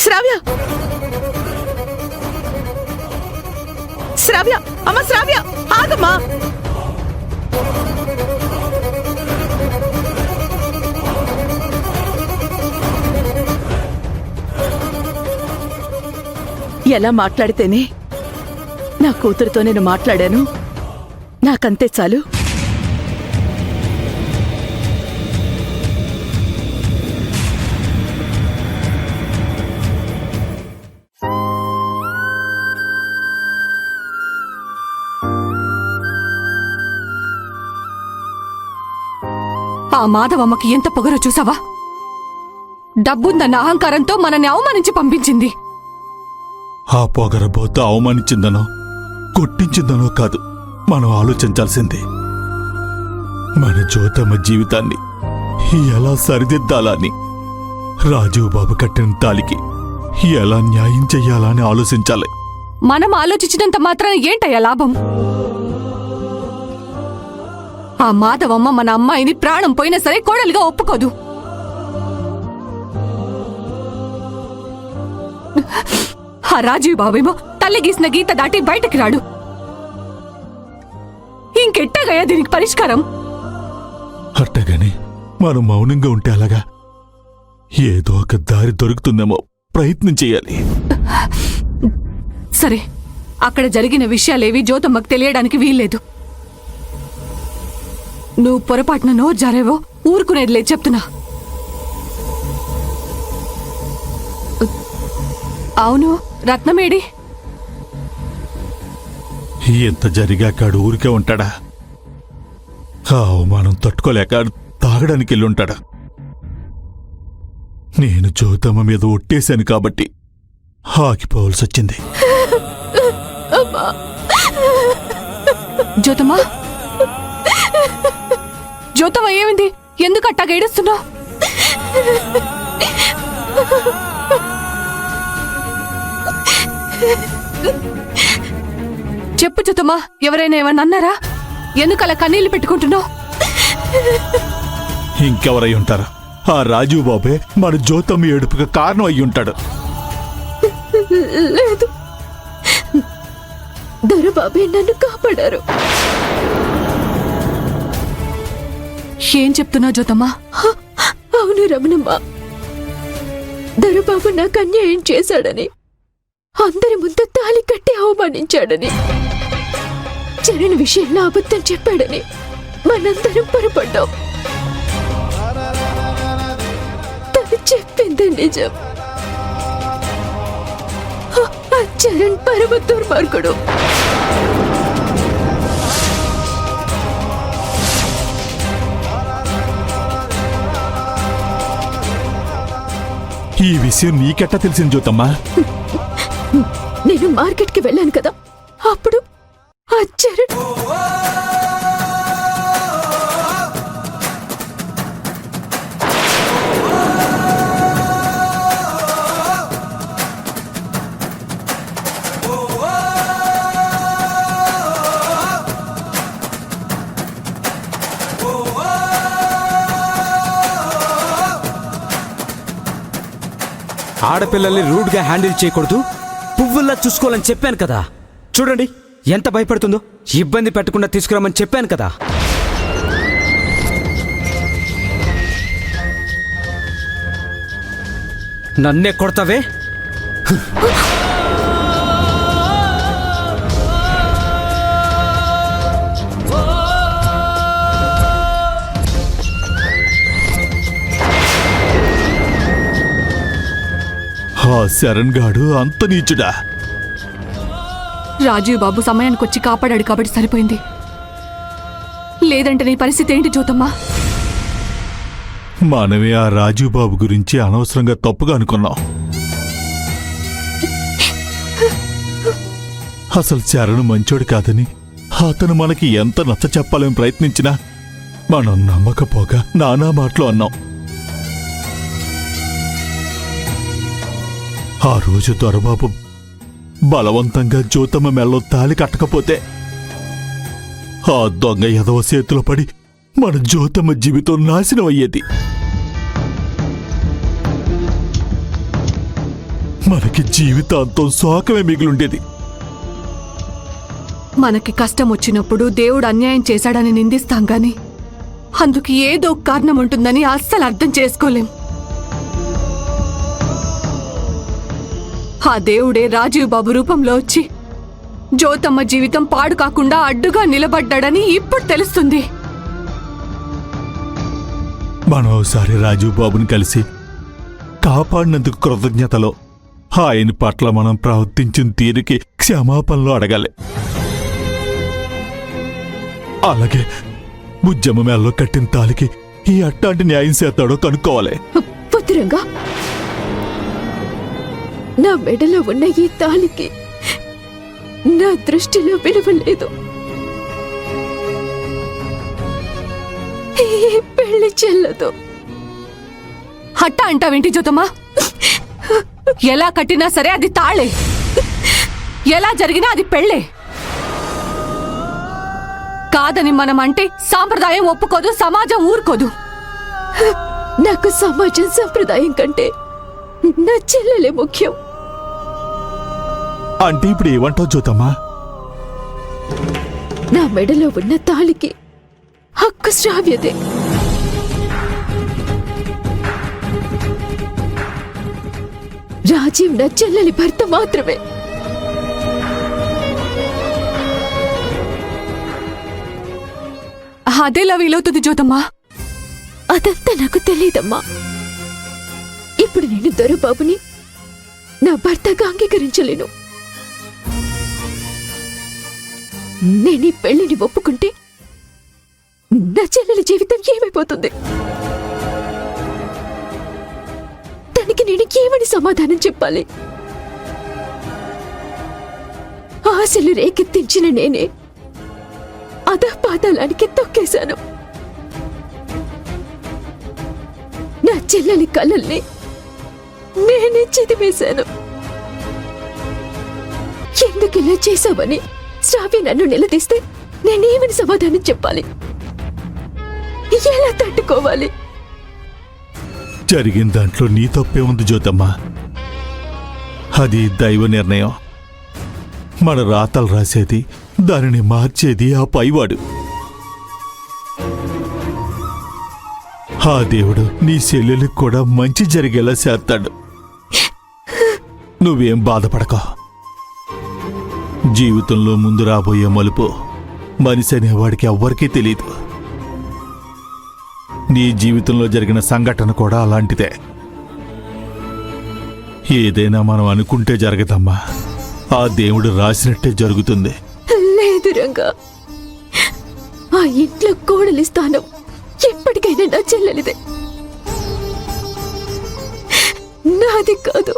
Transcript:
శ్రావ్య, శ్రావ్య, అమ్మ శ్రావ్య, ఆగమ్మా. ఎలా మాట్లాడితేనే నా కూతురుతో నేను మాట్లాడాను, నాకంతే చాలు. ఆ మాధవమ్మకి ఎంత పొగరో చూసావా? డబ్బుందన్న అహంకారంతో మనల్ని అవమానించి పంపించింది. ఆ పొగరబోత అవమానించిందనో కొట్టించిందనో కాదు మనం ఆలోచించాల్సింది. మన జ్యోతమ్మ జీవితాన్ని ఎలా సరిదిద్దాలని, రాజీవ్ బాబు కట్టిన తాలికి ఎలా న్యాయం చెయ్యాలని ఆలోచించాలి. మనం ఆలోచించినంత మాత్రాన ఏంటయ్యా లాభం? ఆ మాధవమ్మ మన అమ్మాయిని ప్రాణం పోయినా సరే కోడలిగా ఒప్పుకోదు. ఆ రాజీవ్ బాబేమో తల్లి గీసిన గీత దాటి బయటకి రాడు. ఇంకెట్టగయా దీనికి పరిష్కారం? అట్టగాని మనం మౌనంగా ఉంటే అలాగా? ఏదో ఒక దారి దొరుకుతుందేమో ప్రయత్నం చేయాలి. సరే, అక్కడ జరిగిన విషయాలేవి జ్యోతమ్మకు తెలియడానికి వీల్లేదు. నువ్వు పొరపాటున నోరు జారేవో ఊరుకునేదిలే చెప్తున్నా. అవును, రత్నమేడి? ఎంత జరిగాక ఊరికే ఉంటాడా? ఆ అవమానం తట్టుకోలేక తాగడానికి వెళ్ళుంటాడా? నేను జ్యోతమ్మ మీద ఒట్టేశాను కాబట్టి ఆగిపోవలసొచ్చింది. జ్యోతమ్మా, జ్యోతమ్మ ఏమింది? ఎందుకు అట్టాగా ఏడుస్తున్నావు? చెప్పు జ్యోతమ్మా, ఎవరైనా ఏమన్నా అన్నారా? ఎందుకు అలా కన్నీళ్లు పెట్టుకుంటున్నావు? ఇంకెవరై ఉంటారా? ఆ రాజీవ్ బాబే మన జ్యోతమ్మ ఏడుపుకి కారణం అయి ఉంటాడు. లేదు, దొరబాబే నన్ను కాపాడారు. ఏం చెప్తున్నావు జ్యోతమ్మా? అవును రమణమ్మ, దొరబాబు నాకు అన్యాయం చేశాడని, అందరి ముందు తాళి కట్టి అవమానించాడని, చరణ్ విషయంలో అబద్ధం చెప్పాడని మనందరం పొరపడ్డాం. తను చెప్పింది నిజం. ఆ చరణ్ పరమ దుర్మార్గుడు. ఈ విషయం నీకెట్టా తెలిసింది జ్యోతమ్మా? నేను మార్కెట్కి వెళ్ళాను కదా, అప్పుడు ఆ చరణ్ ఆడపిల్లల్ని రూడ్గా హ్యాండిల్ చేయకూడదు, పువ్వుల్లా చూసుకోవాలని చెప్పాను కదా. చూడండి ఎంత భయపడుతుందో. ఇబ్బంది పెట్టకుండా తీసుకురామని చెప్పాను కదా. నన్నే కొడతావే? ఆ శరణ్ గాడు అంత నీచుడా? రాజీవ్ బాబు సమయానికొచ్చి కాపాడాడు కాబట్టి సరిపోయింది. లేదంటే నీ పరిస్థితి ఏంటి జ్యోతమ్మా? మనమే ఆ రాజీవ్ బాబు గురించి అనవసరంగా తప్పుగా అనుకున్నాం. అసలు చరణ్ మంచోడు కాదని అతను మనకి ఎంత నచ్చ చెప్పాలని ప్రయత్నించినా మనం నమ్మకపోగా నానా మాటలు అన్నాం. ఆ రోజు దొరబాబు బలవంతంగా జ్యోతమ్మ మెల్లో తాళి కట్టకపోతే ఆ దొంగ ఎదవ చేతిలో పడి మన జ్యోతమ్మ జీవితం నాశనం అయ్యేది. మనకి జీవితాంతం శోకమే మిగిలుండేది. మనకి కష్టం వచ్చినప్పుడు దేవుడు అన్యాయం చేశాడని నిందిస్తాం గాని అందుకు ఏదో ఒక కారణం ఉంటుందని అస్సలు అర్థం చేసుకోలేం. ఆ దేవుడే రాజీవ్ బాబు రూపంలో వచ్చి జ్యోతమ్మ జీవితం పాడు కాకుండా అడ్డుగా నిలబడ్డాడని ఇప్పుడు తెలుస్తుంది. మనం ఒకసారి రాజీవ్ బాబుని కలిసి కాపాడినందుకు కృతజ్ఞతలో ఆయన పట్ల మనం ప్రవర్తించిన తీరుకి క్షమాపణలు అడగాలి. అలాగే బుజ్జమ్మ మేల్లో కట్టిన తాలికి ఈ అట్టాంటి న్యాయం చేస్తాడో కనుక్కోవాలి. వద్దురంగా, నా మెడలో ఉన్న ఈ తాళికి నా దృష్టిలో విలువ లేదు. ఈ పెళ్లి చెల్లదు. హట్ట అంటావేంటి జ్యోతమ్మా? ఎలా కట్టినా సరే అది తాళే, ఎలా జరిగినా అది పెళ్ళే. కాదని మనం అంటే సాంప్రదాయం ఒప్పుకోదు, సమాజం ఊరుకోదు. నాకు సమాజం సంప్రదాయం కంటే నా చెల్లెలే ముఖ్యం. అంటే ఇప్పుడు ఏమంటావు జ్యోతమ్మా? నా మెడలో ఉన్న తాళికి హక్కు శ్రావ్యతే. రాజీవ్ నా చెల్లెలి భర్త మాత్రమే. అదేలా వీలవుతుంది జ్యోతమ్మా? అదంతా నాకు తెలియదమ్మా. ఇప్పుడు నేను దొరబాబుని నా భర్తగా అంగీకరించలేను. నేను ఈ పెళ్లిని ఒప్పుకుంటే నా చెల్లెలి జీవితం ఏమైపోతుంది? దానికి నేను ఏమని సమాధానం చెప్పాలి? ఆశలు రేకెత్తించిన నేనే అధపాతాళానికి తొక్కేశాను. నా చెల్లెలి కళ్ళల్ని నేనే చిదివేశాను. ఎందుకు ఇలా చేశావని శ్రావ్య నన్ను నిలదీస్తే నేనేమని సమాధానం చెప్పాలి? ఎలా తట్టుకోవాలి? జరిగిన దాంట్లో నీ తప్పే ఉంది జ్యోతమ్మా. అది దైవ నిర్ణయం. మన రాతలు రాసేది, దానిని మార్చేది ఆ పైవాడు. ఆ దేవుడు నీ చెల్లెలకు కూడా మంచి జరిగేలా చేస్తాడు. నువ్వేం బాధపడకో. జీవితంలో ముందు రాబోయే మలుపు మనిషి అనేవాడికి ఎవ్వరికీ తెలియదు. నీ జీవితంలో జరిగిన సంఘటన కూడా అలాంటిదే. ఏదైనా మనం అనుకుంటే జరగదమ్మా, ఆ దేవుడు రాసినట్టే జరుగుతుంది. లేదు రంగా, ఆ ఇంట్లో కోడలి స్థానం ఎప్పటికైనా నా చెల్లెలిదే, నాది కాదు.